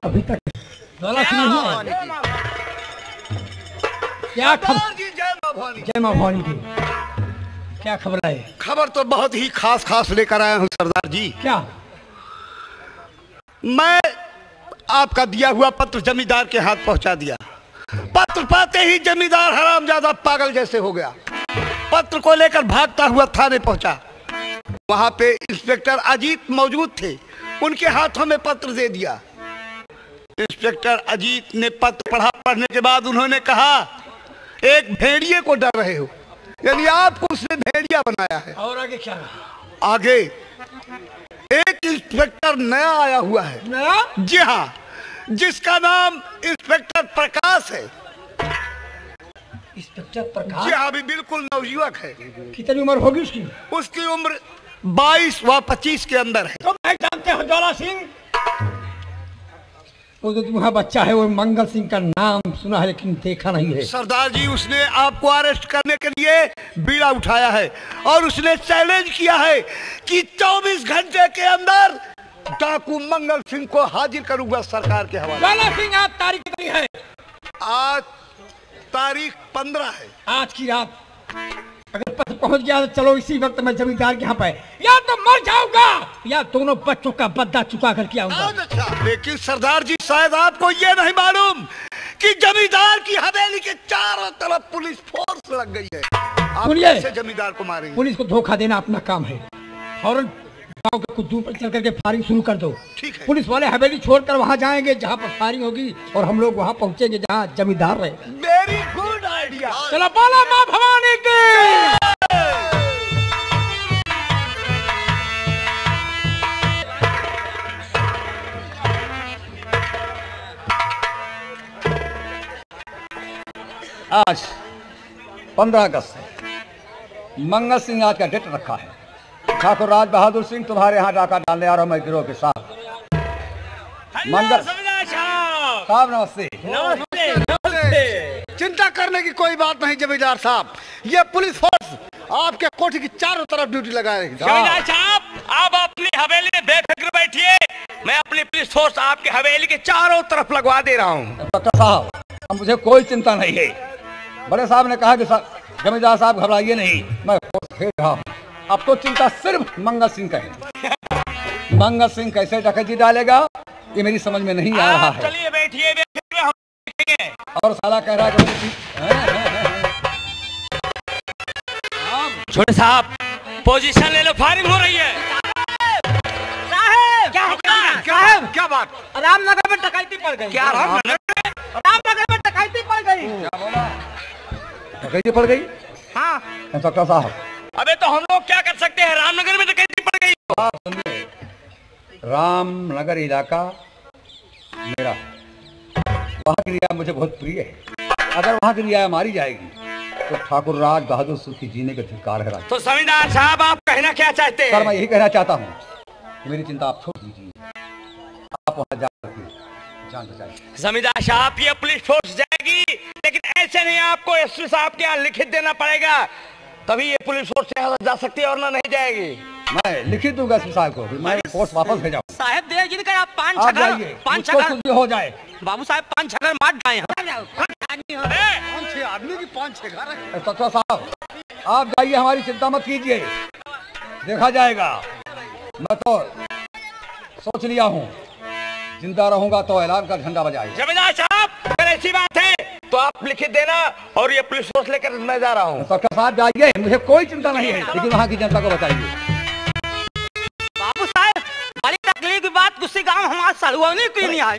अभी तक ज्वाला सिंह नहीं है। क्या खबर? जय मां भवानी की। क्या खबर है? खबर तो बहुत ही खास लेकर आया हूँ सरदार जी। क्या? मैं आपका दिया हुआ पत्र जमींदार के हाथ पहुंचा दिया। पत्र पाते ही जमींदार हरामजादा पागल जैसे हो गया। पत्र को लेकर भागता हुआ थाने पहुंचा। वहां पे इंस्पेक्टर अजीत मौजूद थे, उनके हाथों में पत्र दे दिया। इंस्पेक्टर अजीत ने पत्र पढ़ा। पढ़ने के बाद उन्होंने कहा, एक भेड़िए को डर रहे हो, यानी आपको उसने भेड़िया बनाया है। और आगे क्या? आगे एक इंस्पेक्टर नया आया हुआ है। नया? जी हाँ, जिसका नाम इंस्पेक्टर प्रकाश है। इंस्पेक्टर प्रकाश? जी हाँ, अभी बिल्कुल नवयुवक है। कितनी उम्र होगी उसकी? उसकी उम्र 22 व 25 के अंदर है। तुम नहीं जानते हो ज्वाला सिंह? वो जो तुम्हारा बच्चा है वो मंगल सिंह का नाम सुना है लेकिन देखा नहीं है। सरदार जी, उसने आपको अरेस्ट करने के लिए बीड़ा उठाया है और उसने चैलेंज किया है कि 24 घंटे के अंदर डाकू मंगल सिंह को हाजिर करूंगा सरकार के हवाले। ज्वाला सिंह, आज तारीख कितनी है? आज तारीख 15 है। आज की रात अगर पत्र पहुंच गया तो चलो इसी वक्त मैं जमींदार के यहाँ पे या तो मर जाऊंगा या दोनों बच्चों का बदला चुका करके आऊंगा। अच्छा, लेकिन सरदार जी शायद आपको ये नहीं मालूम कि जमींदार की हवेली के चारों तरफ पुलिस फोर्स लग गई है। आप कैसे जमींदार को मारेंगे? पुलिस को धोखा देना अपना काम है। फौरन गांव के कुछ दूर पर चल करके फायरिंग शुरू कर दो। ठीक है। पुलिस वाले हवेली छोड़कर वहां जाएंगे जहां पर फायरिंग होगी और हम लोग वहां पहुंचेंगे जहां जमींदार रहे। Very good idea. चलो बोलो मां भवानी की। आज 15 अगस्त है। मंगल सिंह आज का डेट रखा है। ठाकुर राज बहादुर सिंह तुम्हारे यहाँ डाका डालने आ रहा हूं मैं गिरोह के साथ। मंगल साहब नमस्ते। चिंता करने की कोई बात नहीं जमींदार साहब, ये पुलिस फोर्स आपके कोठी की चारों तरफ ड्यूटी लगा रही है। जमींदार साहब, आप अपनी हवेली में बेफिक्र बैठिए, मैं अपनी पुलिस फोर्स आपके हवेली के चारों तरफ लगवा दे रहा हूँ। डॉक्टर साहब, अब मुझे कोई चिंता नहीं है। बड़े साहब ने कहा कि जमींदार साहब घबराइए नहीं, मैं फोर्स भेज रहा हूँ। अब तो चिंता सिर्फ मंगल सिंह का है। मंगल सिंह कैसे डकैती डालेगा ये मेरी समझ में नहीं आ रहा है। चलिए बैठिए, हम देखेंगे। और साला कह रहा है छोटे साहब पोजीशन ले लो, फायरिंग हो रही है। साहब क्या हो गया? साहब क्या बात? रामनगर में डकैती पड़ गई। क्या रामनगर में डकैती पड़ गई। क्या बोला? डकैती पड़ गई? हाँ डॉक्टर साहब, अबे तो हम लोग क्या कर सकते हैं? रामनगर में डकैती पड़ गई। आप सुनिए, रामनगर इलाका मेरा, वहाँ की रियायत मुझे बहुत प्रिय है। अगर वहाँ की रियायत मारी जाएगी तो ठाकुर राज बहादुर सिंह की जीने का धिक्कार है। तो जमींदार साहब आप कहना क्या चाहते हैं? सर मैं यही कहना चाहता हूँ, मेरी चिंता आप छोड़ दीजिए, आप वहाँ जाकर जान बचाइए। जमींदार साहब, ये पुलिस फोर्स जाएगी, लेकिन ऐसे नहीं, आपको एसपी साहब के यहाँ लिखित देना पड़ेगा, तभी ये पुलिस फोर्स यहाँ जा सकती है और ना नहीं जाएगी। मैं लिखित दूंगा एसपी साहब को, मैं फोर्स वापस भेजाऊँ। साहब दे जिनका आप पांच आप छगर जाइए, हो जाए। बाबू साहब 5 छगर मार जाए। आदमी की 5-6 घर है। डॉक्टर साहब आप जाइए, हमारी चिंता मत कीजिए, देखा जाएगा। मैं तो सोच लिया हूँ, जिंदा रहूंगा तो ऐलान का झंडा बजाएगा। जमींदार साहब, अगर ऐसी बात है तो आप लिखित देना और ये पुलिस फोर्स लेकर मैं जा रहा हूँ। डॉक्टर साहब जाइए, मुझे कोई चिंता नहीं है, लेकिन वहाँ की जनता को बताइए। बाबू साहब बड़ी तकलीफ की बात, गुस्से गांव हमारे सलवानी क्यों नहीं आए?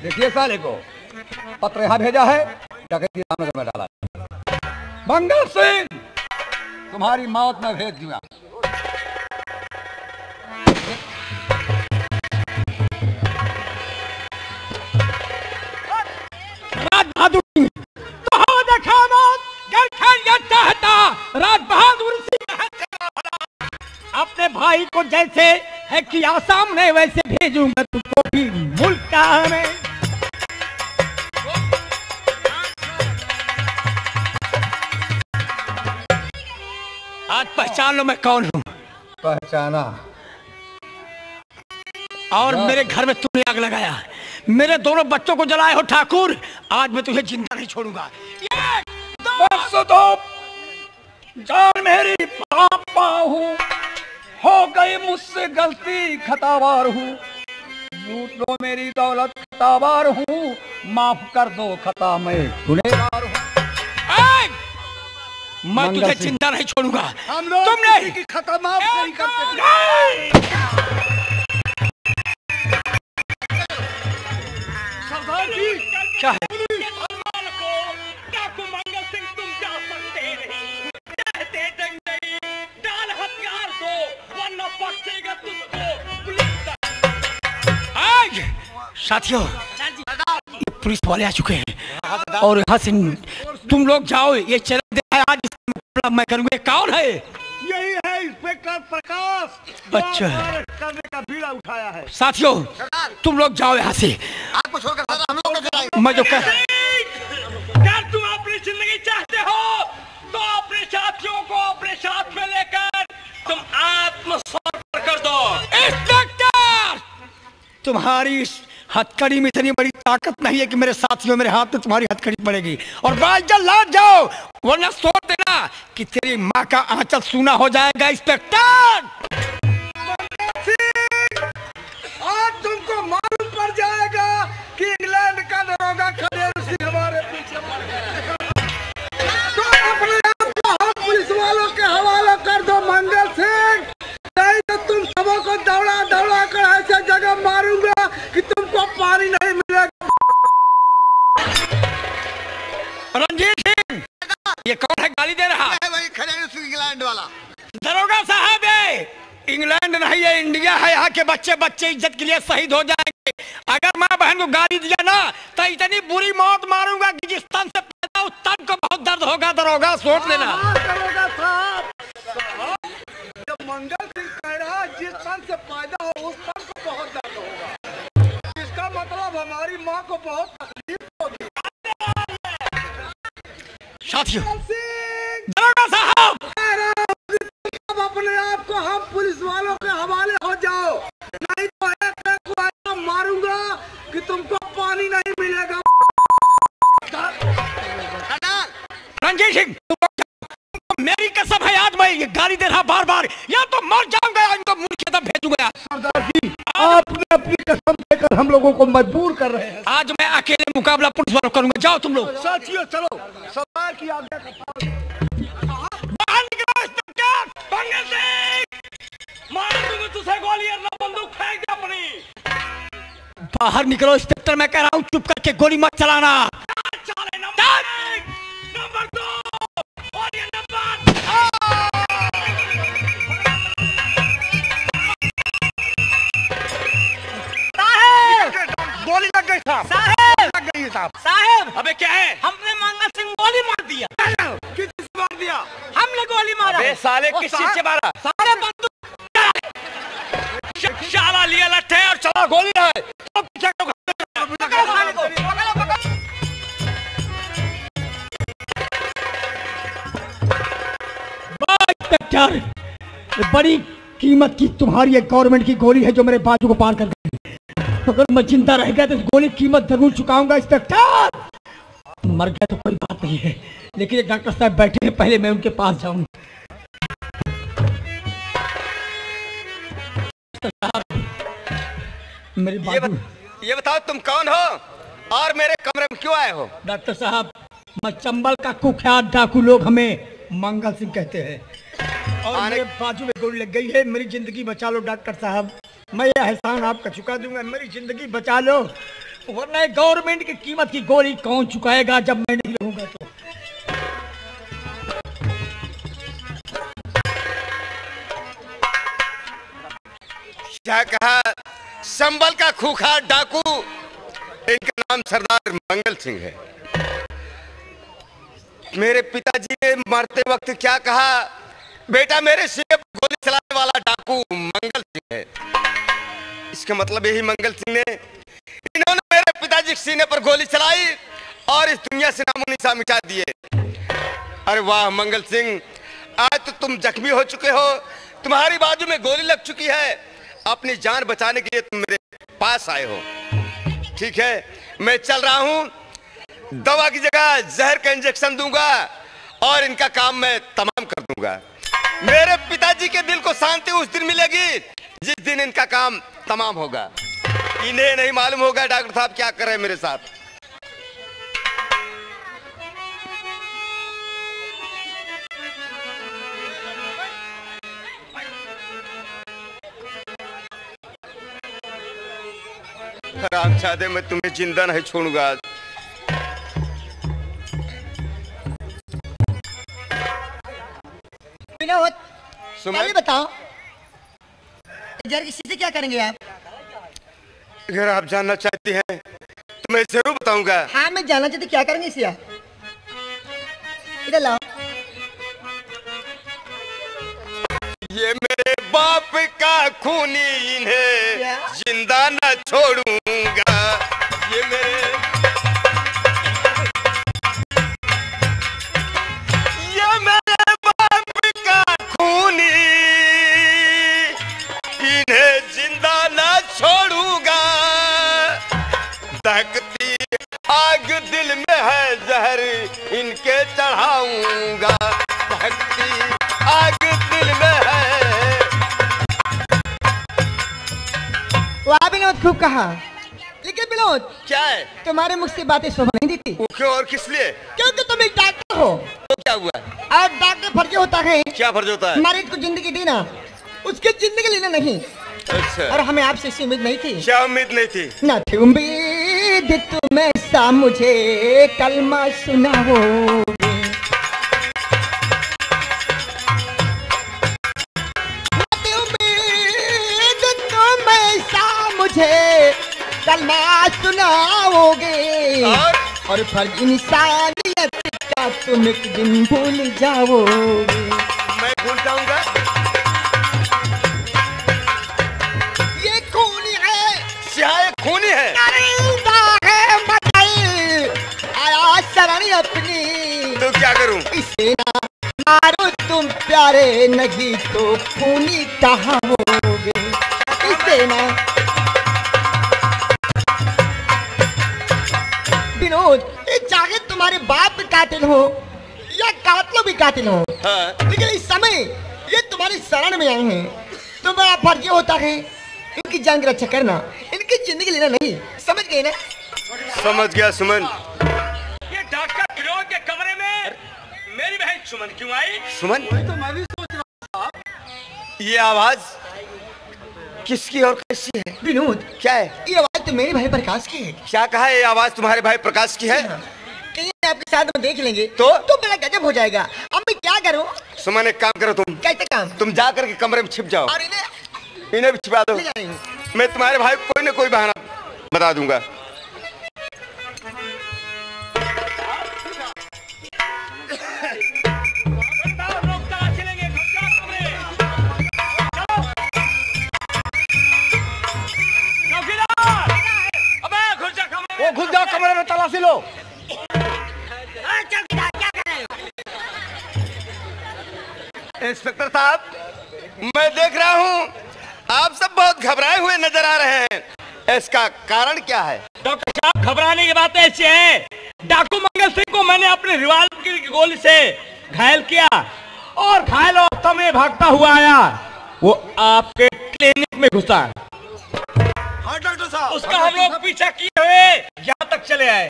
देखिए साले को पत्र यहाँ भेजा है, डकैती रामनगर में डाला है। मंगल सिंह तुम्हारी मौत में भेज दूंगा। राज बहादुर सिंह तो देखा मौत घर खैरियत चाहता। राज बहादुर सिंह अपने भाई को जैसे है किया सामने वैसे भेजूंगा तुमको भी मुल्क का हमें। आज पहचान लो मैं कौन हूँ। पहचाना? और मेरे घर में तूने आग लगाया, मेरे दोनों बच्चों को जलाए हो ठाकुर। आज मैं तुझे जिंदा नहीं छोड़ूंगा। बस तो जान मेरी पापा हूँ, हो गई मुझसे गलती खतावार हूँ, लूट लो मेरी दौलत खतावार हूँ, माफ कर दो खता मैं गुनहगार हूँ। मैं तुझे जिंदा नहीं छोड़ूंगा। हम लोग तुम नहीं की खता माफ नहीं करते। सरदार जी क्या है? डाकू मंगल सिंह तुम जा सकते नहीं, कहते जंग नहीं, डाल हथियार दो वरना बख्शेगा तुझको पुलिस। साथियों, ये पुलिस वाले आ चुके हैं और यहाँ से तुम लोग जाओ। ये चैलेंज देखा है आज, इसका मुकाबला मैं करूंगा। कौन है? यही है इंस्पेक्टर प्रकाश, अच्छा है। करने का बीड़ा उठाया है। साथियों, तुम लोग जाओ यहाँ से। आपको छोड़कर सर हम लोग जाएंगे। मैं जो कर अगर तुम अपनी जिंदगी चाहते हो तो अपने साथियों को अपने साथ में लेकर तुम आत्मसमर्पण कर दो। इंस्पेक्टर, तुम्हारी इस हथकड़ी में इतनी बड़ी ताकत नहीं है कि मेरे साथियों मेरे हाथ में तुम्हारी हथकड़ी पड़ेगी। और बाइजल लौट जाओ वरना सोच देना कि तेरी माँ का आंचल सूना हो जाएगा। इंस्पेक्टर, आज तुमको मालूम पड़ जाएगा कि इंग्लैंड का दरोगा खडेर सिंह हमारे पीछे पड़ गया। तो अपने आप को हम पुलिस वालों के हवाले कर दो मंगल सिंह, नहीं तो तुम सबों को दौड़ा दौड़ा कर ऐसे जगह मारूंगा कि तुमको पानी नहीं मिलेगा। रंजीत सिंह, ये कौन है गाली दे रहा? वही खड़े इंग्लैंड वाला दरोगा साहब है। इंग्लैंड नहीं है, इंडिया है। यहाँ के बच्चे बच्चे इज्जत के लिए शहीद हो जाएंगे। अगर माँ बहन को गाली दिया ना तो इतनी बुरी मौत मारूंगा कि जिस तन से पैदा उस तन को बहुत दर्द होगा। दरोगा सोच लेना। दरोगा साहब, जब मंगल सिंह कह रहा जिस तन से पैदा हो उस तन को बहुत दर्द होगा, इसका मतलब हमारी माँ को बहुत तकलीफ होगी। साथियों, दरोगा साहब, अब अपने आप को हम पुलिस वालों के हवाले हो जाओ, नहीं तो एक एक को ऐसा मारूंगा कि तुमको पानी नहीं मिलेगा। रंजीत सिंह, तुमको मेरी कसम है, आज मैं ये गाली दे रहा बार बार, या तो मर जाऊंगा या इनको मुर्खे तब भेजूंगा। सरदार जी, आपने अपनी कसम देकर हम लोगों को मजबूर कर रहे हैं। आज मैं अकेले मुकाबला पुलिस वालों करूंगा। जाओ तुम लोग। साथियों चलो, सरदार की आज्ञा बाहर निकलो। इंस्पेक्टर मंगल सिंह, मार दूंगा तुझे गोली और बंदूक फेंक दे अपनी। बाहर निकलो। इंस्पेक्टर, मैं कह रहा हूँ चुप करके गोली मत चलाना। चले नंबर 1, नंबर 2 और ये नंबर। गोली लग गई साहब। साहब, लग गई साहब। साहब, अबे क्या है? हमने मंगल सिंह गोली मार दिया। किसने मार दिया? हमने गोली मारा। अबे साले किस चीज से मारा? सारे बंदूक शाला लिया लट्ठे और चला गोली है। इंस्पेक्टर, बड़ी कीमत की तुम्हारी एक गवर्नमेंट की गोली है जो मेरे बाजू को पार कर गई। अगर मैं जिंदा रह गया तो इस गोली की कीमत जरूर चुकाऊंगा। इंस्पेक्टर, मर गया तो कोई बात नहीं है, लेकिन एक डॉक्टर साहब बैठे हैं, पहले मैं उनके पास जाऊं। मेरी बाजू। ये बताओ तुम कौन हो और मेरे कमरे में क्यों आए हो? डॉक्टर साहब, मैं चंबल का कुख्यात डाकू, लोग हमें मंगल सिंह कहते हैं, और मेरे बाजू में गोली लग गई है। मेरी जिंदगी बचा लो डॉक्टर साहब, मैं ये एहसान आपका चुका दूंगा। मेरी जिंदगी बचा लो, वरना गवर्नमेंट की कीमत की गोली कौन चुकाएगा जब मैं नहीं रहूंगा तो। क्या कहा? संबल का खूंखार डाकू, इनका नाम सरदार मंगल सिंह है। मेरे पिताजी ने मरते वक्त क्या कहा? बेटा, मेरे सिर पर गोली चलाने वाला डाकू मंगल सिंह है। इसका मतलब यही मंगल सिंह ने, इन्होंने मेरे पिताजी के सीने पर गोली चलाई और इस दुनिया से नामो निशान मिटा दिए। अरे वाह मंगल सिंह, आज तो तुम जख्मी हो चुके हो, तुम्हारी बाजू में गोली लग चुकी है। अपनी जान बचाने के लिए तुम मेरे पास आए हो। ठीक है, मैं चल रहा हूं। दवा की जगह जहर का इंजेक्शन दूंगा और इनका काम मैं तमाम कर दूंगा। मेरे पिताजी के दिल को शांति उस दिन मिलेगी जिस दिन इनका काम तमाम होगा। इन्हें नहीं मालूम होगा डॉक्टर साहब क्या कर रहे हैं मेरे साथ। हरामजादे, मैं तुम्हें जिंदा नहीं छोड़ूंगा। विनोद, सुमन, पहले बताओ जरा किसी से क्या करेंगे आप? अगर आप जानना चाहती हैं तो मैं जरूर बताऊंगा। हाँ, मैं जानना चाहती क्या करेंगे इसे आप? इधर लाओ। ये मेरे बाप का खूनी, इन्हें जिंदा न छोड़ूंगा। ये मेरे बाप का खूनी, इन्हें जिंदा न छोड़ूंगा। दहकती आग दिल में है, जहर इनके चढ़ाऊंगा। दहकती आग दिल में है। वाह विनोद, खूब कहा। लेकिन विनोद, क्या है? तुम्हारे मुख से बातें शोभा नहीं देती। वो क्यों और किस लिए? क्योंकि तुम एक डॉक्टर हो तो क्या हुआ? और डॉक्टर फर्ज होता है क्या फर्ज होता है? मरीज को जिंदगी देना, उसकी जिंदगी लेना नहीं। अच्छा, और हमें आपसे ऐसी उम्मीद नहीं थी। क्या उम्मीद नहीं थी? न थी उम्मीद तुम ऐसा मुझे कलमा सुनाओगे। न थी उम्मीद तुम ऐसा मुझे कलमा सुनाओगे। और फर्ज इंसानियत का तुम एक दिन भूल जाओगे। मैं भूल जाऊंगा? ये खूनी है, सियाह खूनी है। करीदा है मकई, आया शरण अपनी। तो क्या करूं? इसे ना मारो तुम प्यारे, नहीं तो खूनी कहाँ होगे। इसे ना। विनोद, ये चाहे तुम्हारे बाप भी कातिल हो या कातलों भी कातिल हो, हाँ। लेकिन इस समय ये तुम्हारी शरण में आए हैं। तुम्हारा फर्ज होता है इनकी जान की रक्षा करना, इनकी जिंदगी लेना नहीं। समझ गए ना? समझ गया सुमन। ये डॉक्टर विनोद के कमरे में मेरी बहन सुमन क्यों आई? सुमन, तो मैं भी सोच रहा हूँ ये आवाज किसकी और कैसी है? विनोद, क्या है? ये आवाज तो मेरे भाई प्रकाश की है। क्या कहा? ये आवाज तुम्हारे भाई प्रकाश की है? कहीं आपके साथ में देख लेंगे तो बड़ा गजब हो जाएगा। अब मैं क्या करूं? सुमन, एक काम करो, तुम कैसे काम? तुम जा करके कमरे में छिप जाओ। और इन्हें भी छिपा दो। ले जा रही हूं। मैं तुम्हारे भाई को कोई ना कोई बहाना बता दूंगा। वो घुस जाओ कमरे में, तलाशी लो। इंस्पेक्टर साहब, मैं देख रहा हूँ आप सब बहुत घबराए हुए नजर आ रहे हैं। इसका कारण क्या है? डॉक्टर साहब, घबराने की बात ऐसी है, डाकू मंगल सिंह को मैंने अपने रिवाल्वर की गोली से घायल किया और घायल अवस्था में भागता हुआ आया। वो आपके क्लिनिक में घुसा। हाँ डॉक्टर साहब, उसका हम लोग पीछा किए हुए यहाँ तक चले आए।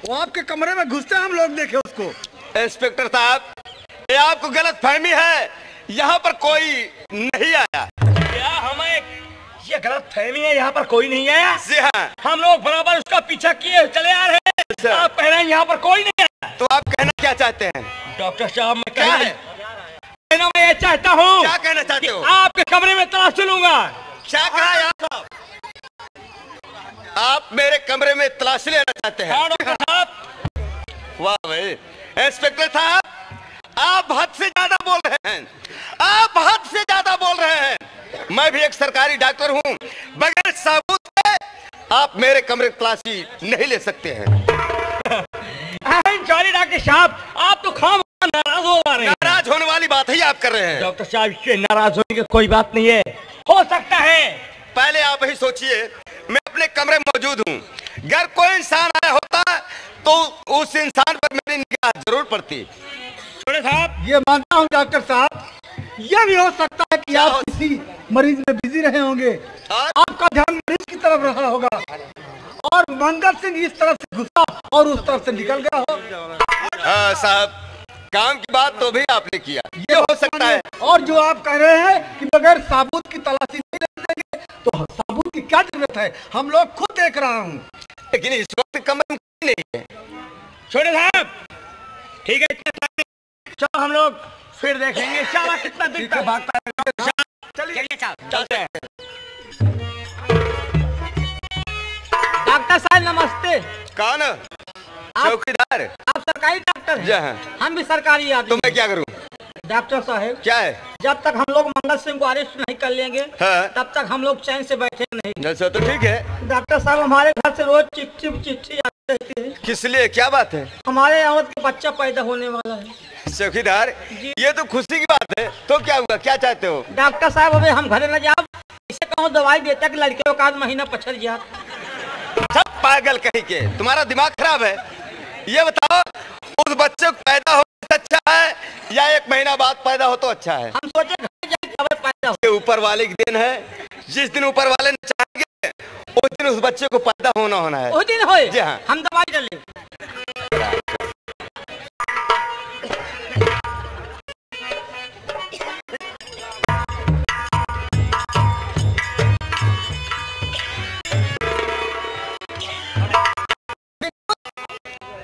वो आपके कमरे में घुसते हम लोग देखे उसको। इंस्पेक्टर साहब, ये आपको गलत फहमी है, यहाँ पर कोई नहीं आया। क्या हमें ये गलत फहमी है? यहाँ पर कोई नहीं आया? जी हाँ। हम लोग बराबर उसका पीछा किए चले आ रहे हैं। आप कह रहे हैं यहाँ पर कोई नहीं आया। तो आप कहना क्या चाहते हैं? डॉक्टर साहब, मैं क्या है? कहना मैं ये चाहता हूँ, क्या कहना चाहते हो? आपके कमरे में तलाश लूंगा। क्या कहा यार? आप मेरे कमरे में तलाशी लेना चाहते हैं? हाँ डॉक्टर साहब। वाह भाई इंस्पेक्टर साहब, आप हद से ज्यादा बोल रहे हैं। आप हद से ज्यादा बोल रहे हैं। मैं भी एक सरकारी डॉक्टर हूँ। बगैर सबूत के आप मेरे कमरे की तलाशी नहीं ले सकते हैं। सॉरी डॉक्टर साहब, आप तो खाम नाराज हो रहे हैं। नाराज होने वाली बात ही आप कर रहे हैं। डॉक्टर साहब, इससे नाराज होने की कोई बात नहीं है। हो सकता है पहले आप ही सोचिए, मैं अपने कमरे में मौजूद हूँ। अगर कोई इंसान आया होता तो उस इंसान पर मेरी निगाह जरूर पड़ती। छोटे साहब, ये मानता हूँ डॉक्टर साहब, यह भी हो सकता है कि आप किसी मरीज में बिजी रहे होंगे, आपका ध्यान मरीज की तरफ रहा होगा और मंगल सिंह इस तरफ से घुसा और उस तरफ से निकल गया हो। हाँ साहब, काम की बात तो भी आपने किया, ये हो सकता है। और जो आप कह रहे हैं कि बगैर साबुत की तलाशी नहीं देंगे, तो साबुत की क्या जरूरत है, हम लोग खुद देख रहा हूँ। लेकिन इस वक्त कमरे में कोई नहीं है। छोटे साहब, ठीक है, चलो हम लोग फिर देखेंगे। चला कितना दिखता है, भागता है। चलिए चलते हैं। डॉक्टर साहब नमस्ते। कौन? चौकीदार? आप सरकारी डॉक्टर जी हैं? हाँ। हम भी सरकारी आदमी। तो मैं क्या करूं? डॉक्टर साहब, क्या है? जब तक हम लोग मंगल सिंह को अरेस्ट नहीं कर लेंगे, हाँ। तब तक हम लोग चैन से बैठे नहीं। जैसा तो ठीक है। डॉक्टर साहब, हमारे घर से रोज चिट्ठी आती रहती है। किस लिए, क्या बात है? हमारे औरत का बच्चा पैदा होने वाला है। चौकीदार, ये तो खुशी की बात है। तो क्या हुआ, क्या चाहते हो? डॉक्टर साहब, अबे हम घर न जाओ, इसे कहूँ दवाई देता कि लड़के को आध महीना पछड़ जा। सब पागल कहीं के, तुम्हारा दिमाग खराब है। ये बताओ, उस बच्चे को पैदा हो अच्छा है या 1 महीना बाद पैदा हो तो अच्छा है? हम सोचे घर जाए तब पैदा हो। ये ऊपर वाले की देन है। जिस दिन ऊपर वाले ने चाहेंगे उस दिन उस बच्चे को पैदा होना है। उस दिन होए। जी हाँ। हम दवाई डाले।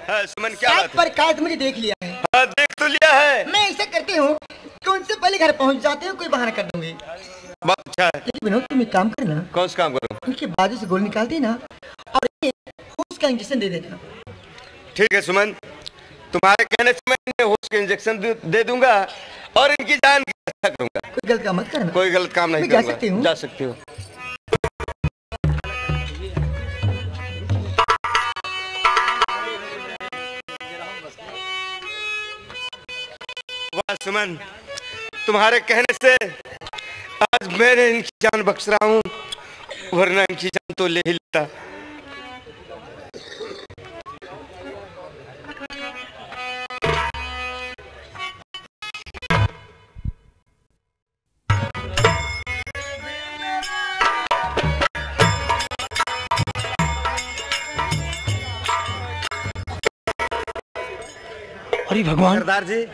हाँ, सुमन, क्या बात है? पर काश मुझे देख लिया है। हाँ, देख तो लिया है। मैं ऐसा करती हूँ कि उनसे पहले घर पहुँच जाते हैं, कोई बहाना कर दूंगी। बहुत अच्छा है। लेकिन विनोद, तुम एक काम करना, कौन सा काम करूँ? उनके बाजू से गोली निकाल देना और होश का इंजेक्शन दे देना। ठीक है सुमन, तुम्हारे कहने से मैं इन्हें होश के इंजेक्शन दे दूंगा और इनकी जान की रक्षा करूंगा। कोई गलत काम मत करना। कोई गलत काम नहीं मैं जा करूंगा। सकती हूँ? जा सकती हो। वाह सुमन, तुम्हारे कहने से आज मैंने इनकी जान बख्श रहा हूँ, वरना इनकी जान तो ले ही लेता। अरे भगवान। सरदार जी,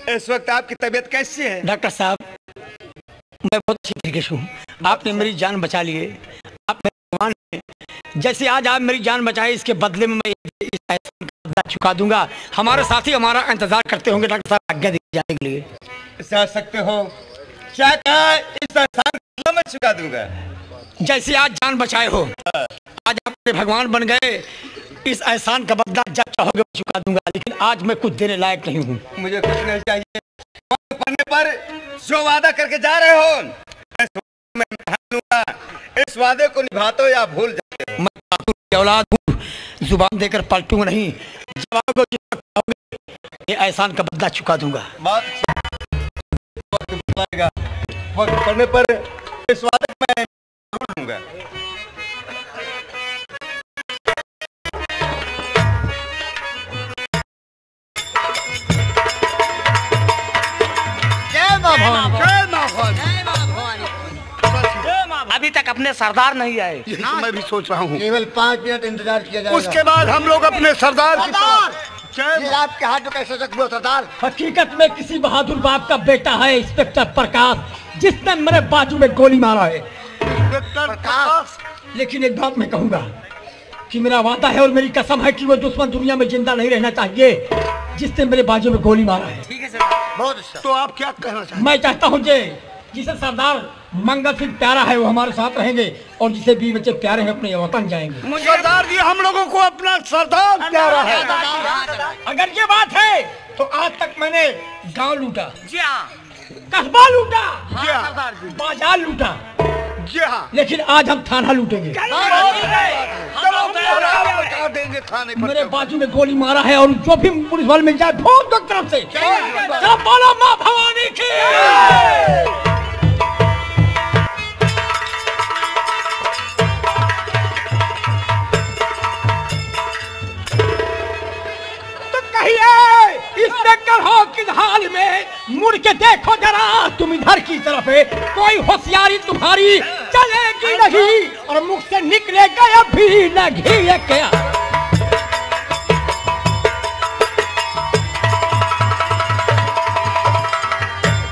इस वक्त आपकी तबीयत कैसी है? डॉक्टर साहब, मैं बहुत अच्छी तरीके से हूँ। आपने मेरी जान बचा ली है, आप मेरे भगवान हैं। जैसे आज आप मेरी जान बचाए, इसके बदले में मैं इस एहसान का बदला चुका दूंगा। हमारे साथी हमारा इंतजार करते होंगे। डॉक्टर साहब, आज्ञा दी जाने के लिए। जा सकते हो। क्या कहा? इस एहसान का बदला मैं चुका दूंगा। जैसे आज जान बचाए हो, आज आप मेरे भगवान बन गए। इस एहसान का बदला जब चाहोगे मैं चुका दूंगा, लेकिन आज मैं कुछ देने लायक नहीं हूँ। मुझे कुछ नहीं चाहिए। पढ़ने पर जो वादा करके जा रहे हो, मैं निभा लूंगा। इस वादे को निभाते हो या भूल जाते हो? मैं बहादुर की औलाद हूँ, जुबान देकर पलटूंगा नहीं। जवाब ये एहसान का बदला चुका दूंगा। बात पढ़ने पर इस वादे को मैं भूल लूंगा। अभी तक अपने सरदार नहीं आए। यही तो मैं भी सोच रहा हूँ। केवल 5 मिनट इंतजार किया जाएगा। उसके बाद हम लोग अपने सरदार की सरदार, ये आपके हाथों कैसे जख्म हुआ सरदार? हकीकत में किसी बहादुर बाप का बेटा है इंस्पेक्टर प्रकाश, जिसने मेरे बाजू में गोली मारा है। प्रकाश, लेकिन एक बात मैं कहूंगा कि मेरा वादा है और मेरी कसम है कि वो दुश्मन दुनिया में जिंदा नहीं रहना चाहिए जिसने मेरे बाजू में गोली मारा है। बहुत अच्छा। तो आप क्या कहना चाहते हैं? मैं चाहता हूँ जिसे सरदार मंगल सिंह प्यारा है वो हमारे साथ रहेंगे, और जिसे भी बच्चे प्यारे हैं अपने वतन जाएंगे। सरदार जी, हम लोगों को अपना सरदार प्यारा है। अगर ये बात है तो आज तक मैंने गांव लूटा, कस्बा लूटा, बाजार लूटा, जी हाँ। लेकिन आज हम थाना लूटेंगे। देंगे थाने पर। मेरे बाजू में गोली मारा है और जो भी पुलिस वाले मिल जाए ठोक दो तरफ से। चलो बोलो माँ भवानी की। इंस्पेक्टर हो किस हाल में, मुड़ के देखो जरा तुम इधर की तरफ है, कोई होशियारी तुम्हारी चलेगी नहीं और मुख से निकलेगा अभी नहीं क्या।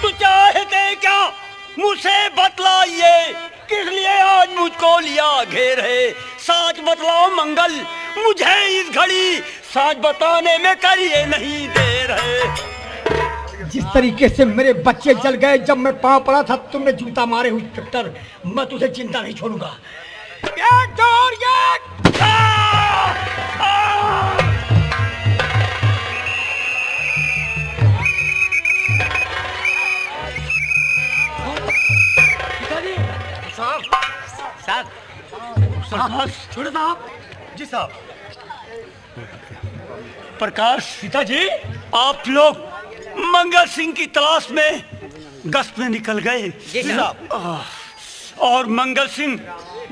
तू चाहते क्या मुझसे बतलाइए, किस लिए आज मुझको लिया घेर है। साच बतलाओ मंगल, मुझे इस घड़ी साच बताने में करिए नहीं देर है। जिस तरीके से मेरे बच्चे जल गए जब मैं पांव पड़ा था, तुमने जूता मारे हुए इंस्पेक्टर, मैं तुझे चिंता नहीं छोड़ूंगा। एक दौड़ एक। साहब प्रकाश, छोड़े साहब जी साहब। प्रकाश पिताजी, आप लोग मंगल सिंह की तलाश में गश्त में निकल गए जी साहब। और मंगल सिंह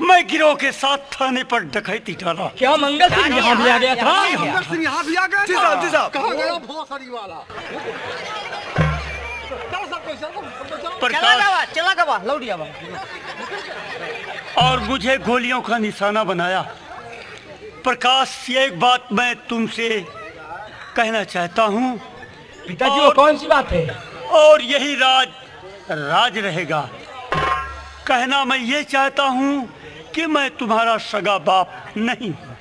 मैं गिरोह के साथ थाने पर डकैती डाला। क्या मंगल सिंह यहाँ भी आ गया था? मंगल सिंह यहाँ भी आ गया जी साहब, जी साहब। कहाँ गया भोसड़ी वाला? प्रकाश चला गवा लौटिया बा। और मुझे गोलियों का निशाना बनाया। प्रकाश, ये एक बात मैं तुमसे कहना चाहता हूँ पिताजी, वो कौन सी बात है? और यही राज रहेगा। कहना मैं ये चाहता हूँ कि मैं तुम्हारा सगा बाप नहीं हूँ।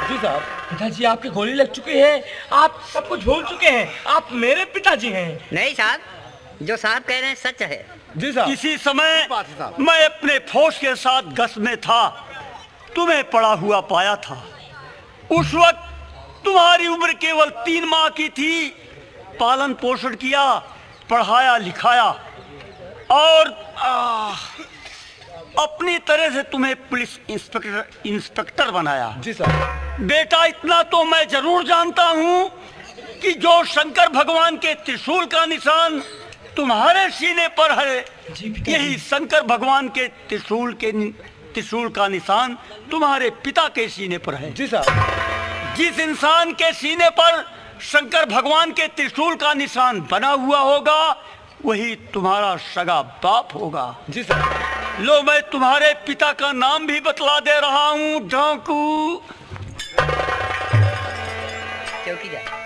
जी साहब। पिताजी, आपकी गोली लग चुकी है, आप सब कुछ भूल चुके हैं, आप मेरे पिताजी हैं। नहीं साहब, जो साहब कह रहे हैं सच है। जी साहब। किसी समय मैं अपने फौज के साथ गश्त में था, तुम्हें पड़ा हुआ पाया था। उस वक्त तुम्हारी उम्र केवल 3 माह की थी। पालन पोषण किया, पढ़ाया लिखाया और अपनी तरह से तुम्हें पुलिस इंस्पेक्टर बनाया। जी साहब। बेटा, इतना तो मैं जरूर जानता हूँ कि जो शंकर भगवान के त्रिशूल का निशान तुम्हारे सीने पर है, यही शंकर भगवान के त्रिशूल का निशान तुम्हारे पिता के सीने पर है। जी साहब। जिस इंसान के सीने पर शंकर भगवान के त्रिशूल का निशान बना हुआ होगा, वही तुम्हारा सगा बाप होगा। जी साहब। लो, मैं तुम्हारे पिता का नाम भी बतला दे रहा हूँ, डाकू। चौकीदार।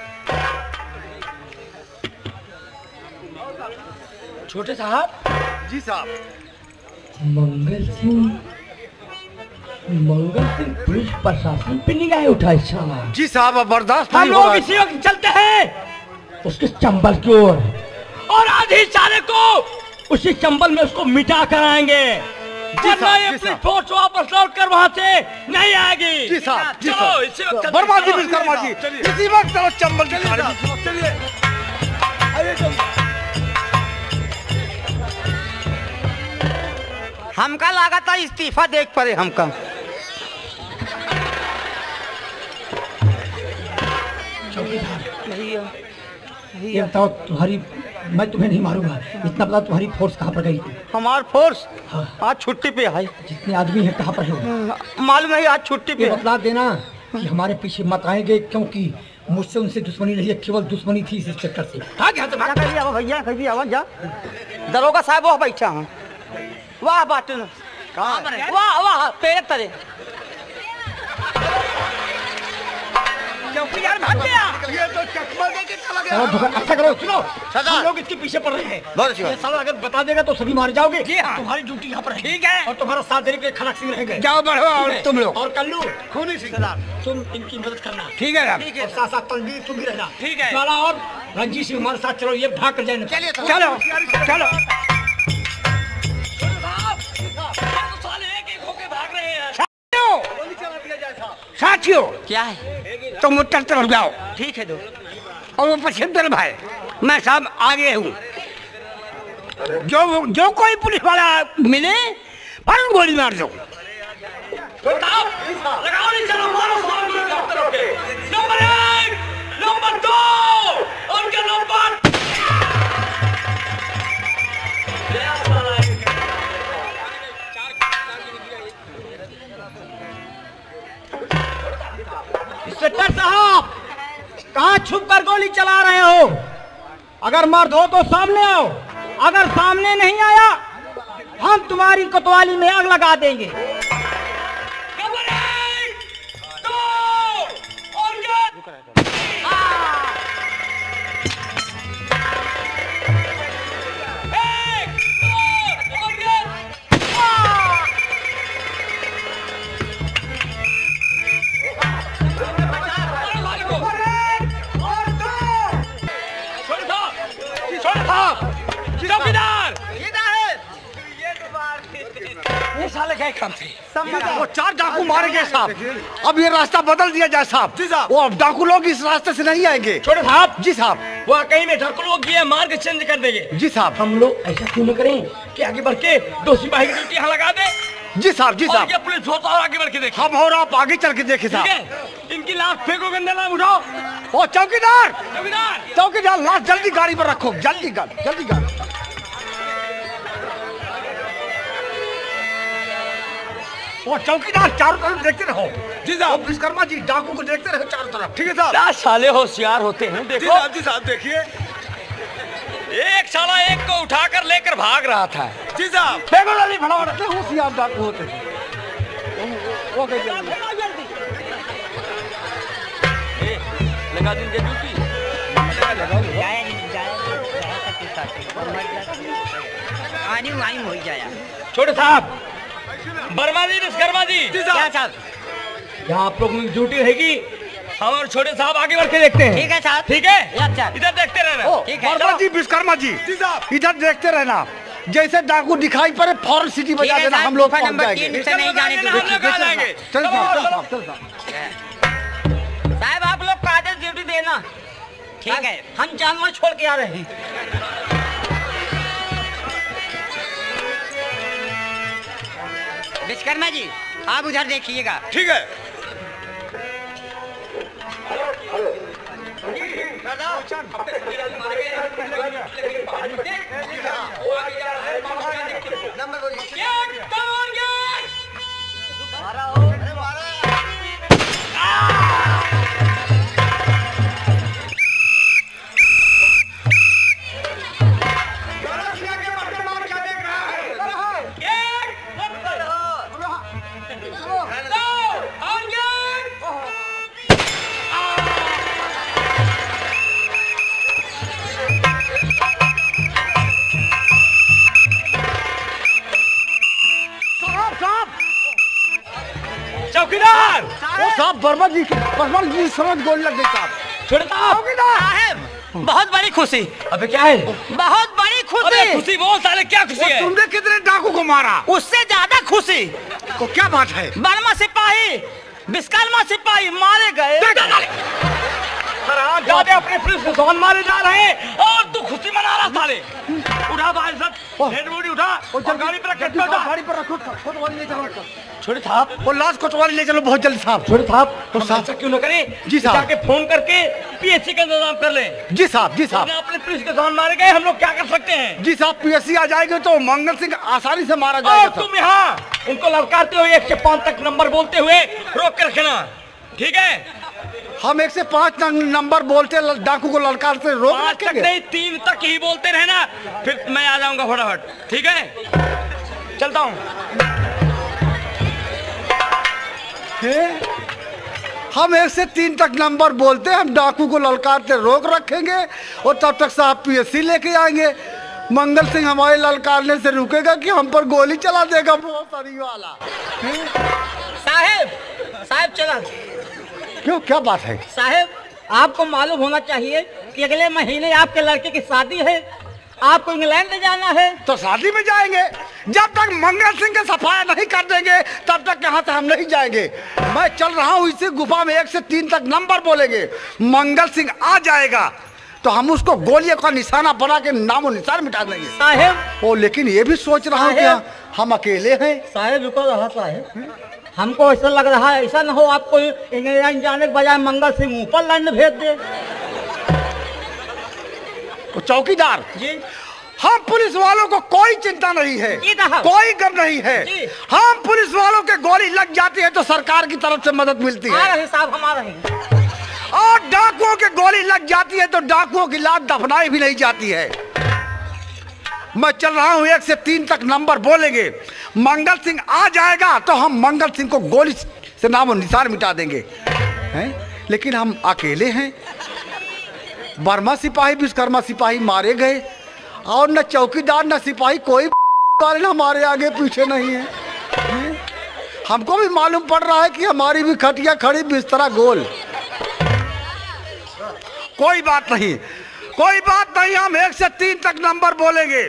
छोटे साहब। जी साहब। मंगल सिंह पुलिस प्रशासन पे निगाह उठाई साला। जी साहब, अब बर्दाश्त हम नहीं हो लोग रहा। इसी वक्त चलते हैं उसके चंबल की ओर, और आधी साले को उसी चंबल में उसको मिटा कर आएंगे। वरना ये अपनी फोर्स वापस लौट कर वहाँ से नहीं आएगी। जी साहब, जी चलो, साहब। इसी वक्त बर्बादी चलो। विश्वकर्मा जी, इसी वक्त चलो चंबल चलिए। हमका लगा था इस्तीफा देख पड़े हमका। ये बताओ, तुम्हारी, मैं तुम्हें नहीं मारूंगा, इतना बता तुम्हारी फोर्स कहाँ पर गई? हमार फोर्स हाँ। आज छुट्टी पे है। जितने आदमी हैं कहाँ पर है? मालूम नहीं, आज छुट्टी पे ये है। बतला देना कि हमारे पीछे मत आएंगे, क्योंकि मुझसे उनसे दुश्मनी नहीं है, केवल दुश्मनी थी इस इंस्पेक्टर से। हाँ, क्या जा कभी आओ भैया, कभी आओ जा। दरोगा साहब वह बैठा हूँ। वाह बात वाह वाह पेड़ तरे। चौकीदार भाग गया। ये तो चकमा दे के चला गया। चलो, अच्छा करो, सुनो, हम लोग इसके पीछे पड़ रहे हैं। बहुत अच्छी बात। ये साला अगर बता देगा तो सभी मार जाओगे। जी हाँ। तुम्हारी ड्यूटी यहाँ पर है। ठीक है। और तुम्हारा साथ देने के लिए खड़क सिंह रहेंगे। जाओ बढ़ो, और तुम लोग और कल्लू खूनी सिंह, तुम इनकी मदद करना। ठीक है साहब। और साथ साथ तलवीर तुम भी रहना। ठीक है। काला और रंजीत सिंह हमारे साथ चलो, ये भाग कर जाए। चलिए चलो चलो। साथियों, क्या है? तुम उत्तर तरफ जाओ। ठीक है दो। और वो पश्चिम तरफ है, मैं साहब आगे हूँ। जो कोई पुलिस वाला मिले फौरन गोली मार दो। लगाओ नहीं, चलो मारो नंबर 1, नंबर 2 और क्या नंबर। इंस्पेक्टर साहब, कहाँ छुप कर गोली चला रहे हो? हो, अगर मर्द हो तो सामने आओ, अगर सामने नहीं आया हम तुम्हारी कोतवाली में आग लगा देंगे। वो 4 डाकू मारे गए साहब। अब ये रास्ता बदल दिया जाए साहब। जी साहब। वो डाकू लोग इस रास्ते से नहीं आएंगे। छोटे साहब। जी साहब। वो कहीं में डाकू लोग ये मार्ग चेंज कर देंगे। जी साहब। हम लोग ऐसा क्यों न करें कि आगे बढ़ के 2 सिपाही की ड्यूटी यहाँ लगा दे। जी साहब। जी साहब। और पुलिस होता और आगे बढ़ के देखे। हम और आप आगे चल के देखे साहब। इनकी लाश फेंको, गंदे लाश उठाओ। ओ चौकीदार, चौकीदार, चौकीदार, लाश जल्दी गाड़ी पर रखो, जल्दी गाड़ी, जल्दी गाड़ी। वो चौकीदार चारों तरफ देखते रहो। जी साहब। विश्वकर्मा जी डाकू को देखते रहो चारों तरफ। ठीक है साहब। क्या साले होशियार होते हैं, देखो। जी साहब देखिए। एक साला एक को उठाकर लेकर भाग रहा था। जी साहब। देखो जल्दी फटाफट। होशियार डाकू होते हैं। ओके जल्दी लगा देंगे ड्यूटी। छोटे साहब, वर्मा जी, विश्वकर्मा जी, क्या साहब? यहाँ आप लोग की ड्यूटी रहेगी। हम और छोटे साहब आगे बढ़ के देखते हैं। ठीक है साहब। ठीक है, अच्छा। इधर देखते रहना। ठीक है। वर्मा जी, विश्वकर्मा जी, इधर देखते रहना। जैसे डाकू दिखाई पड़े फौरन सिटी बजा देना, हम लोग पहुंच जाएंगे। चल साहब आप लोग कायदे ड्यूटी देना। ठीक है, हम जानवर छोड़ के आ रहे हैं। विश्वकर्मा जी आप उधर देखिएगा। ठीक है। चौकीदार, वो साहब वर्मा जी समझ गोली लग गई साहब। छोटे साहब, बहुत बड़ी खुशी। अबे क्या है? बहुत बड़ी अबे खुशी। खुशी बोल साले, क्या खुशी है? तुमने कितने डाकू को मारा? उससे ज्यादा खुशी। तो क्या बात है? वर्मा सिपाही, विश्वकर्मा सिपाही मारे गए। जाते अपने पुलिस को जवान मारे जा रहे हैं और तू खुशी मना रहा साले। उठा भाई सब, हेड बॉडी उठा और गाड़ी पर रख, गाड़ी पर रखो, कोतवाली ले चलो। छोटे साहब, वो लाश कोतवाली ले चलो बहुत जल्दी साहब। छोटे साहब, तो हम साहब ऐसा क्यों न करें? जी साहब। जाके फोन करके पीएससी का इंतजाम कर लें। जी साहब। जी साहब। अपने पुलिस के जवान मारे गए, हम लोग क्या कर सकते हैं? जी साहब, पीएससी आ जाएंगे तो मंगल सिंह आसानी से मारा और जाएगा। तुम यहाँ उनको ललकारते हुए 1 से 5 तक नंबर बोलते हुए रोक कर रखना, ठीक है? हम 1 से 5 नंबर बोलते डाकू को ललकार से रोक 5 तक नहीं, 3 तक ही बोलते रहना, फिर मैं आ जाऊंगा फटाफट। ठीक है, चलता हूँ। हम 1 से 3 तक नंबर बोलते, हम डाकू को ललकारते रोक रखेंगे और तब तक साहब पीएससी लेके आएंगे। मंगल सिंह हमारे ललकारने से रुकेगा कि हम पर गोली चला देगा बहुत सारी वाला। साहब चला। क्यों, क्या बात है? साहब आपको मालूम होना चाहिए कि अगले महीने आपके लड़के की शादी है, आपको इंग्लैंड जाना है। तो शादी में जाएंगे। जब तक मंगल सिंह के सफाया नहीं कर देंगे तब तक यहाँ से हम नहीं जाएंगे। मैं चल रहा हूँ इसी गुफा में 1 से 3 तक नंबर बोलेंगे, मंगल सिंह आ जाएगा तो हम उसको गोलियों का निशाना बना के नामो निशान मिटा देंगे। साहब ओ लेकिन ये भी सोच रहा हूँ कि हम अकेले हैं। साहब रुको रहा साहब, हमको ऐसा लग रहा है ऐसा न हो आपको इंग्लैंड जाने के बजाय मंगल सिंह ऊपर लैंड भेज दे। तो चौकीदार जी, हम पुलिस वालों को कोई चिंता नहीं है, जी साहब। कोई गम नहीं है। जी। हम पुलिस वालों के गोली लग जाती है तो सरकार की तरफ से मदद मिलती आ है रहे साहब, हम आ रहे हैं। और और डाकुओं की गोली लग जाती है तो डाकुओं की लाश दफनाई भी नहीं जाती है। मैं चल रहा हूं 1 से 3 तक नंबर बोलेंगे, मंगल सिंह आ जाएगा तो हम मंगल सिंह को गोली से नामो निशान मिटा देंगे हैं? लेकिन हम अकेले हैं, बर्मा सिपाही विश्वकर्मा सिपाही मारे गए और न चौकीदार न सिपाही कोई वाले हमारे आगे पीछे नहीं है, हैं? हमको भी मालूम पड़ रहा है कि हमारी भी खटिया खड़ी बिस्तरा गोल। कोई बात नहीं, कोई बात नहीं, हम 1 से 3 तक नंबर बोलेंगे,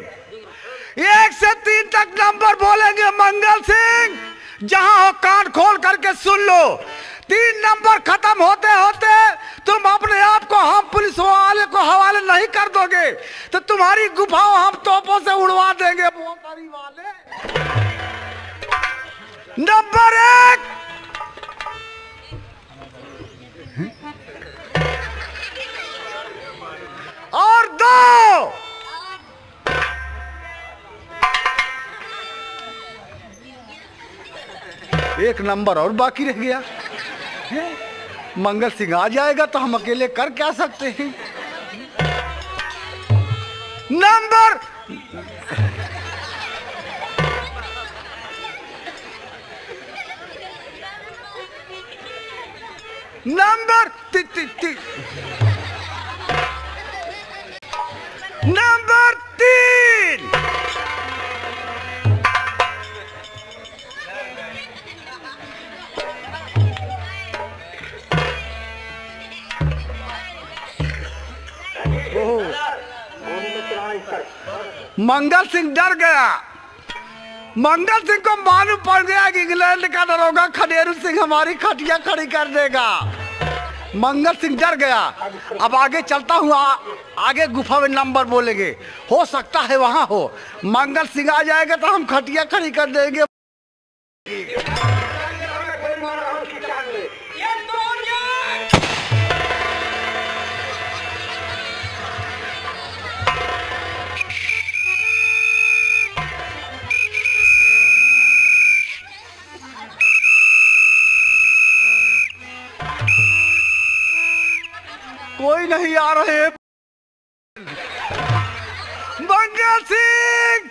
1 से 3 तक नंबर बोलेंगे। मंगल सिंह जहां हो कान खोल करके सुन लो, 3 नंबर खत्म होते होते तुम अपने आप को हम पुलिस वाले को हवाले नहीं कर दोगे तो तुम्हारी गुफाओं हम तोपों से उड़वा देंगे मोहतारी वाले। नंबर 1, और 2, एक नंबर और बाकी रह गया। मंगल सिंह आ जाएगा तो हम अकेले कर क्या सकते हैं। Number number number 3, Mangal Singh डर गया। मंगल सिंह को मालूम पड़ गया कि इंग्लैंड का दरोगा खडेरू सिंह हमारी खटिया खड़ी कर देगा। मंगल सिंह डर गया। अब आगे चलता हूँ, आगे गुफा में नंबर बोलेंगे, हो सकता है वहां हो। मंगल सिंह आ जाएगा तो हम खटिया खड़ी कर देंगे। कोई नहीं आ रहे। मंगल सिंह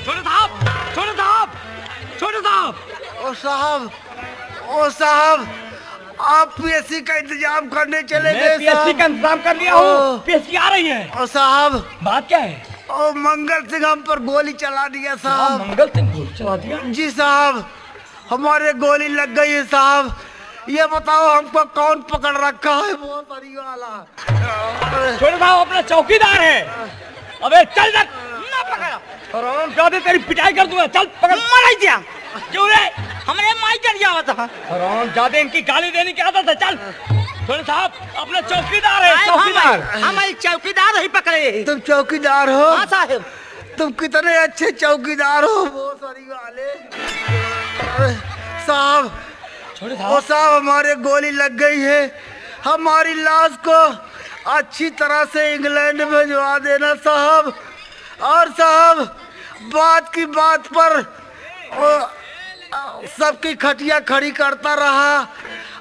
छोटे साहब, छोटे साहब, छोटे साहब। ओ साहब आप पीएससी का इंतजाम करने चले गए। पीएससी का इंतजाम कर लिया हूँ, पीएससी आ रही है। ओ साहब बात क्या है? ओ मंगल सिंह हम पर गोली चला दिया साहब। मंगल सिंह गोली चला दिया? जी साहब, हमारे गोली लग गई है साहब। ये बताओ हमको कौन पकड़ रखा है? वो सरी वाला। छोटे साहब अपना चौकीदार है। अबे चल जा, ना पकड़ा ज्यादा तेरी पिटाई कर दूंगा। चल पकड़। मार दिया क्यों रे? हमने मार कर दिया था। ज्यादा इनकी गाली देने की आदत है। चल छोटे साहब अपना चौकीदार है। चौकीदार हमारी चौकीदार ही पकड़े। तुम चौकीदार हो? हाँ साहब। तुम कितने अच्छे चौकीदार हो वो सरी वाले। साहब छोटे ओ साहब हमारे गोली लग गई है। हमारी लाश को अच्छी तरह से इंग्लैंड भिजवा देना साहब। और साहब बात की बात पर सबकी खटिया खड़ी करता रहा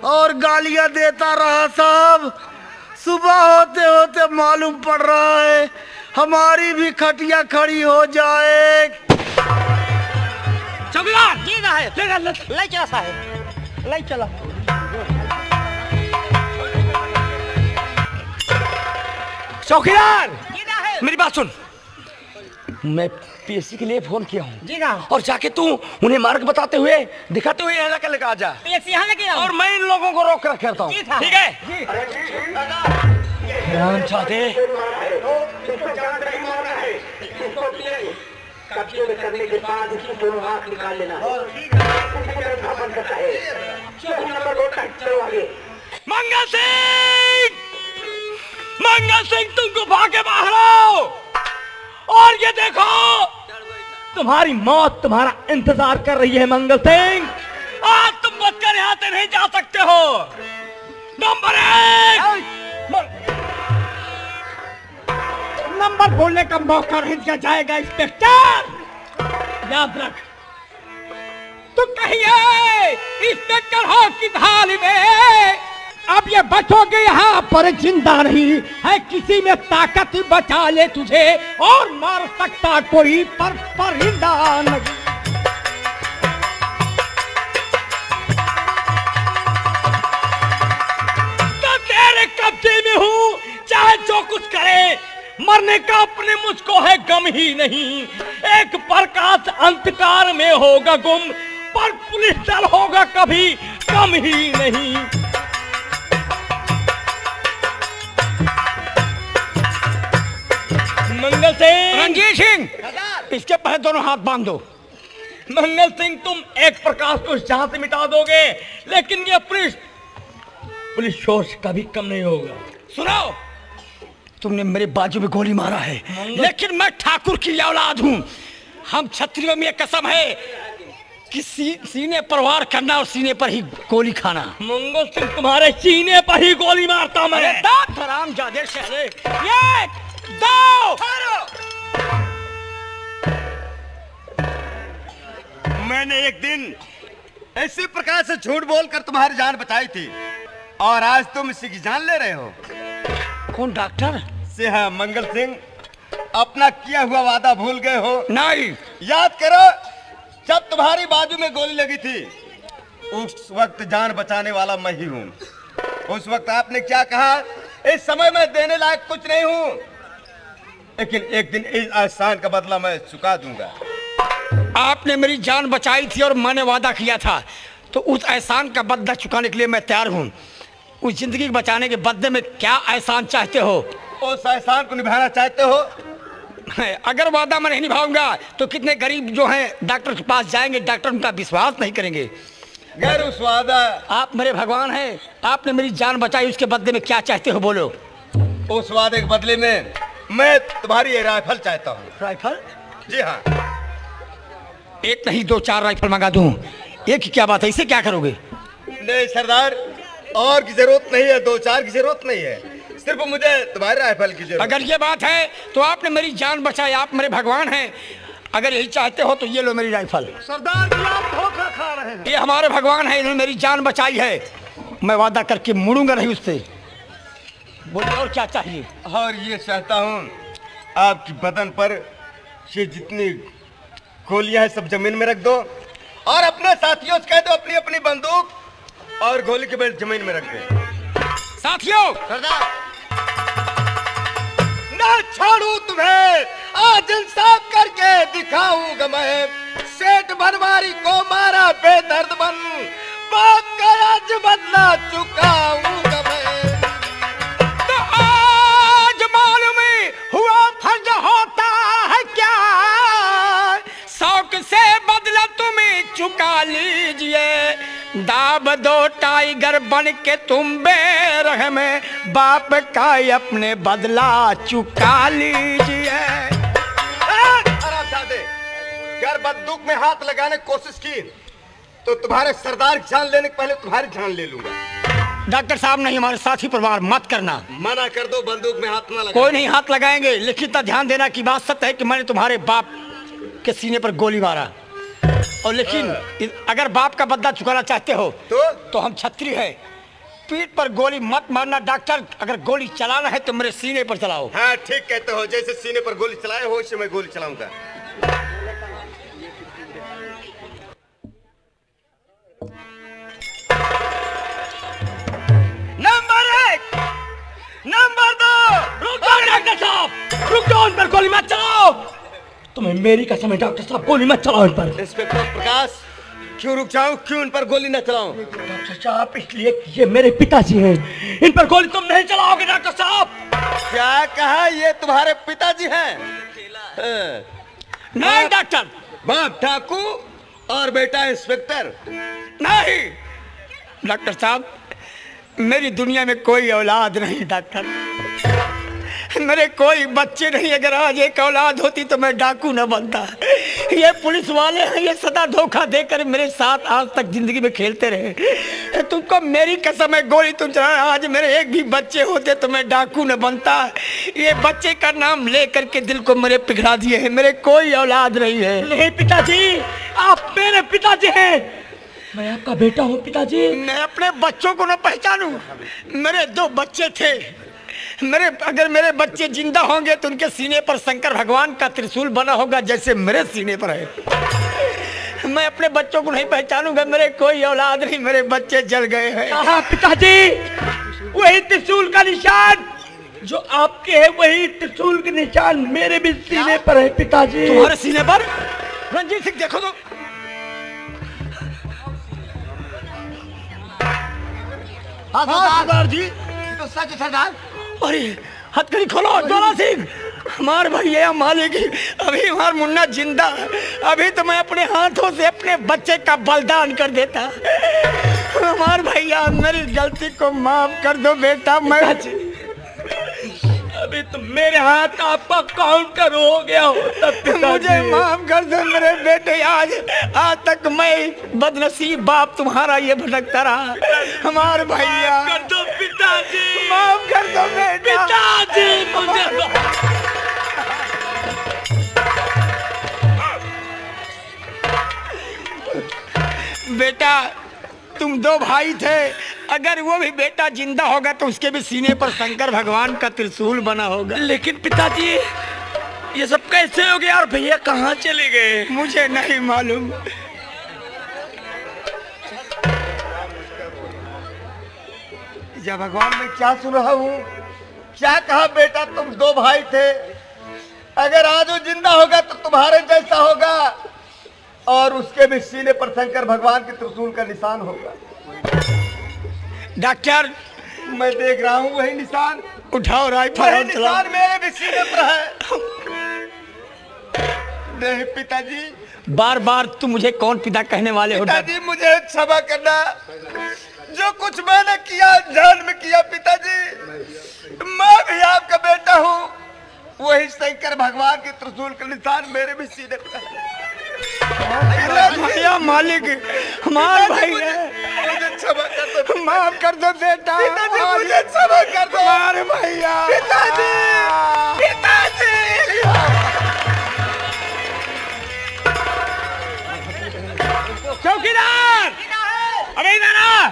और गालियां देता रहा साहब। सुबह होते होते मालूम पड़ रहा है हमारी भी खटिया खड़ी हो जाए। चौकीदार जी साहब। ले चला साहब, ले चला। चौकीदार जी साहब। मेरी बात सुन, मैं पीएससी के लिए फोन किया हूँ। जी साहब। और जाके तू उन्हें मार्ग बताते हुए दिखाते हुए यहाँ लेकर आ जा। पीएससी यहाँ लेके आओ। और मैं इन लोगों को रोक कर रखता हूँ। जी साहब। ठीक है? राम चाहते करने के बाद इसकी दोनों हाथ निकाल लेना है। मंगल सिंह, मंगल सिंह तुम गुफा के बाहर आओ और ये देखो तुम्हारी मौत तुम्हारा इंतजार कर रही है। मंगल सिंह आज तुम बचकर यहाँ से नहीं जा सकते हो। नंबर 1 नंबर बोलने का मौका नहीं दिया जाएगा। इंस्पेक्टर याद रख, तो कहिए इंस्पेक्टर हो की ढाल में अब ये बचोगे यहाँ पर जिंदा नहीं है, किसी में ताकत बचा ले तुझे और मार सकता कोई पर परिंदा नहीं। तो तेरे कब्जे में हूँ, चाहे जो कुछ करे, मरने का अपने मुझको है गम ही नहीं। एक प्रकाश अंधकार में होगा गुम, पर पुलिस दल होगा कभी कम ही नहीं। मंगल सिंह, रंजीत सिंह, इसके पहले दोनों हाथ बांध दो। मंगल सिंह, तुम एक प्रकाश को जहां से मिटा दोगे, लेकिन ये पुलिस शोर कभी कम नहीं होगा। सुनो, तुमने मेरे बाजू में गोली मारा है, लेकिन मैं ठाकुर की औलाद हूँ। हम क्षत्रियों में कसम है कि सीने पर वार करना और सीने पर ही गोली खाना। मंगल सिंह, तुम्हारे सीने पर ही गोली मारता मैं। हरामजादे शहरे, ये दो। मैंने एक दिन ऐसे प्रकार से झूठ बोलकर तुम्हारी जान बचाई थी, और आज तुम इसी की जान ले रहे हो। कौन डॉक्टर? से है मंगल सिंह, अपना किया हुआ वादा भूल गए हो? नहीं। याद करो, जब तुम्हारी बाजू में गोली लगी थी उस वक्त जान बचाने वाला मैं ही हूँ। उस वक्त आपने क्या कहा? इस समय मैं देने लायक कुछ नहीं हूँ, लेकिन एक दिन इस एहसान का बदला मैं चुका दूंगा। आपने मेरी जान बचाई थी और मैंने वादा किया था, तो उस एहसान का बदला चुकाने के लिए मैं तैयार हूँ। उस जिंदगी को बचाने के बदले में क्या एहसान चाहते हो? उस एहसान को निभाना चाहते हो? अगर वादा मैं नहीं निभाऊंगा तो कितने गरीब जो हैं डॉक्टर के पास जाएंगे, डॉक्टर उनका विश्वास नहीं करेंगे। गैर उस वादा, आप मेरे भगवान हैं, आपने मेरी जान बचाई, उसके बदले में क्या चाहते हो बोलो। उस वादे के बदले में मैं तुम्हारी राइफल चाहता हूँ। राइफल? जी हाँ। एक नहीं 2-4 राइफल मंगा दूं। एक की क्या बात है, इसे क्या करोगे? नहीं सरदार, और की जरूरत नहीं है, 2-4 की जरूरत नहीं है, सिर्फ मुझे तुम्हारी राइफल की जरूरत। अगर ये बात है तो आपने मेरी जान बचाई, आप मेरे भगवान हैं। अगर यही चाहते हो तो ये लो मेरी राइफल। सरदार जी आप धोखा खा रहे हैं। ये हमारे भगवान है, इन्होंने मेरी जान बचाई है, मैं वादा करके मुड़ूंगा नहीं उससे। बोलिए और क्या चाहिए? और ये चाहता हूँ आपकी बदन पर ये जितनी गोलियां हैं सब जमीन में रख दो, और अपने साथियों से कह दो अपनी अपनी बंदूक और गोली के बेल्ट जमीन में रख दे। साथियों, सरदार ना छोड़ू तुम्हें, आज इंसाफ करके दिखाऊंगा मैं। सेठ बनवारी को मारा बेदर्द बन, बाप का आज बदला चुकाऊंगा मैं। तो आज मालूम हुआ फर्ज होता है क्या, शौक से बदला तुम्हें चुका लीजिए। दाब दो टाइगर बन के तुम बेरहम में, बाप का अपने बदला चुका लीजिए। अगर बंदूक में हाथ लगाने की कोशिश की तो तुम्हारे सरदार की जान लेने के पहले तुम्हारी जान ले लूंगा। डॉक्टर साहब, नहीं, हमारे साथी परिवार मत करना। मना कर दो, बंदूक में हाथ ना लगा। कोई नहीं हाथ लगाएंगे, लेकिन इतना ध्यान देना की बात सत्य है कि मैंने तुम्हारे बाप के सीने पर गोली मारा, और लेकिन अगर बाप का बदला चुकाना चाहते हो तो हम क्षत्रिय हैं। पीठ पर गोली मत मारना डॉक्टर, अगर गोली चलाना है तो मेरे सीने पर चलाओ। हाँ ठीक कहते हो, जैसे सीने पर गोली चलाए हो वैसे मैं गोली चलाऊंगा। Number 1, number 2। रुक जाओ डॉक्टर साहब, रुक जाओ, उन पर गोली मत चलाओ। तुम्हें मेरी कसम है डॉक्टर साहब, गोली मत चलाओ इन पर। इंस्पेक्टर प्रकाश, क्यों रुक जाऊं, क्यों इन पर गोली न चलाऊं? डॉक्टर साहब, इसलिए कि ये मेरे पिताजी हैं, इन पर गोली तुम नहीं चलाओगे डॉक्टर साहब। क्या कहा? ये तुम्हारे पिताजी हैं? नहीं डॉक्टर, बाप डाकू और बेटा इंस्पेक्टर। नहीं डॉक्टर साहब, मेरी दुनिया में कोई औलाद नहीं डॉक्टर, मेरे कोई बच्चे नहीं। अगर आज एक औलाद होती तो मैं डाकू न बनता। ये पुलिस वाले हैं, ये सदा धोखा देकर मेरे साथ आज तक जिंदगी में खेलते रहे। तुमको मेरी कसम है, गोली तुम चला, आज मेरे एक भी बच्चे होते तो मैं डाकू न बनता। ये बच्चे का नाम लेकर के दिल को मेरे पिघला दिए हैं। मेरे कोई औलाद नहीं है। नहीं पिताजी, आप मेरे पिताजी हैं, मैं आपका बेटा हूँ पिताजी। मैं अपने बच्चों को न पहचानूं? मेरे 2 बच्चे थे। अगर मेरे बच्चे जिंदा होंगे तो उनके सीने पर शंकर भगवान का त्रिशूल बना होगा जैसे मेरे सीने पर है। मैं अपने बच्चों को नहीं पहचानूंगा। मेरे कोई औलाद नहीं, मेरे बच्चे जल गए हैं। हाँ पिताजी, वही त्रिशूल का निशान जो आपके है, वही त्रिशूल के निशान मेरे भी सीने पर है पिताजी। तुम्हारे सीने पर? रंजीत सिंह देखो तो। हाँ सरदार जी, तो सच है सरदार। अरे हथकड़ी खोलो ज्वाला सिंह। हमार भैया मालिक, अभी हमार मुन्ना जिंदा, अभी तो मैं अपने हाथों से अपने बच्चे का बलिदान कर देता। हमार भैया, मेरी गलती को माफ कर दो बेटा। मैं अभी तो मेरे हाथ आपका काउंटर हो गया होता पिताजी। मुझे माफ कर दो मेरे बेटे। आज तक मैं बदनसीब बाप तुम्हारा ये भटकता रहा। हमारे भैया कर दो पिताजी, माफ कर दो बेटा। पिताजी मुझे बेटा, तुम 2 भाई थे, अगर वो भी बेटा जिंदा होगा तो उसके भी सीने पर शंकर भगवान का त्रिशूल बना होगा। लेकिन पिताजी ये सब कैसे हो गया और भैया कहाँ चले गए? मुझे नहीं मालूम। जय भगवान, मैं क्या सुन रहा हूँ? क्या कहा बेटा? तुम 2 भाई थे, अगर आज वो जिंदा होगा तो तुम्हारे जैसा होगा और उसके भी सीने पर शंकर भगवान के त्रिशूल का निशान होगा। डॉक्टर, मैं देख रहा हूँ वही निशान। उठाओ राइफल वही और चलाओ। निशान मेरे भी सीने पर है। नहीं पिताजी, बार बार तुम मुझे कौन पिता कहने वाले हो? पिताजी मुझे क्षमा करना, जो कुछ मैंने किया जान में किया। पिताजी, मैं भी आपका बेटा हूँ, वही शंकर भगवान के त्रिशूल का निशान मेरे भी सीने पर है। भैया मालिक, हमारे भाई मुझे क्षमा कर दो, माफ कर दो बेटा। पिताजी मुझे क्षमा कर दो। हमारे भैया, पिताजी, पिताजी। चौकीदार, अबे इधर आ,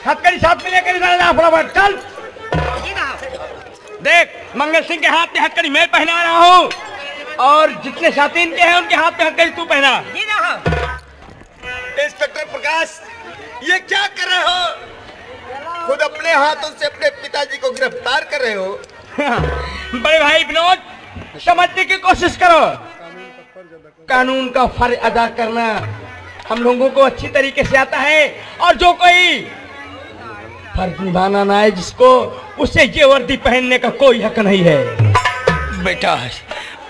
हथकड़ी साथ में लेकर इधर आ फटाफट, चल। देख, मंगल सिंह के हाथ में हथकड़ी मैं पहना रहा हूँ और जितने शातीन के हैं उनके हाथ में हथकड़ी तू पहना। इंस्पेक्टर प्रकाश, ये क्या कर रहे हो? खुद अपने हाथों से अपने पिताजी को गिरफ्तार कर रहे हो। बड़े भाई विनोद, समझने की कोशिश करो। कानून का फर्ज अदा करना हम लोगों को अच्छी तरीके से आता है, और जो कोई फर्ज निभाना ना है जिसको, उसे ये वर्दी पहनने का कोई हक नहीं है। बेटा,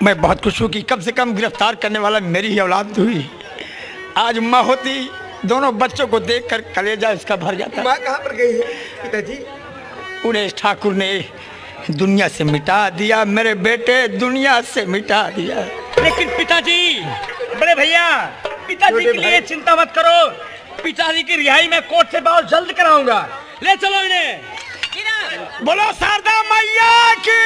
मैं बहुत खुश हूँ कि कम से कम गिरफ्तार करने वाला मेरी ही औलाद हुई। आज माँ होती, दोनों बच्चों को देखकर कलेजा इसका भर जाता। माँ कहाँ पर गई है पिताजी? उड़ेश ठाकुर ने दुनिया से मिटा दिया मेरे बेटे, दुनिया से मिटा दिया। लेकिन पिताजी, बड़े भैया, पिताजी के लिए चिंता मत करो। पिताजी की रिहाई मैं कोर्ट से बहुत जल्द कराऊंगा। ले चलो इन्हें। बोलो शारदा मैया की।